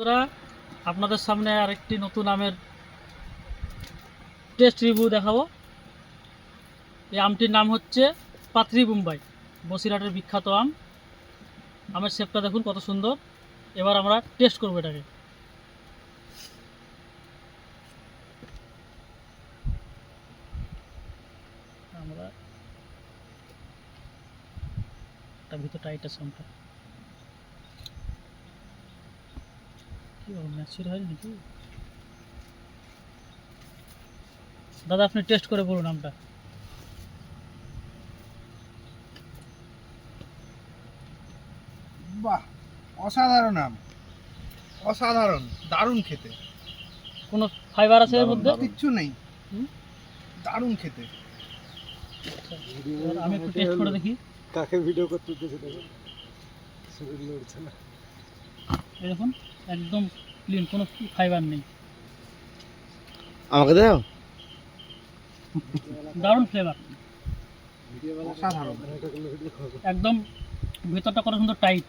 বন্ধুরা, আপনাদের সামনে আরেকটি নতুন আমের টেস্ট রিভিউ দেখাবো। এই আমটির নাম হচ্ছে পাথরি বোম্বাই, বসিরহাটের বিখ্যাত আম। আমের শেপটা দেখুন কত সুন্দর। এবার আমরা টেস্ট করবো এটাকে। আমরা এটা ভিতর টাইট আছে আমটা, কি বলবো, ম্যাচিউর হয় নাকি? দাদা আপনি টেস্ট করে বলুন আমটা। বাহ, অসাধারণ আম, অসাধারণ, দারুণ খেতে। কোনো ফাইবার আছে এর মধ্যে? কিচ্ছু নেই, হুম? দারুণ খেতে। আচ্ছা, এবার আমি একটু টেস্ট করে দেখি। কাকে ভিডিও করতে দিতেছে দেখুন, শরীর নড়ছে না। এই দেখুন একদম ক্লিন, কোনো ফাইবার নেই। আমাকে দাও। দারুণ ফ্লেভার, অসাধারণ। একদম ভিতরটা কত সুন্দর টাইট।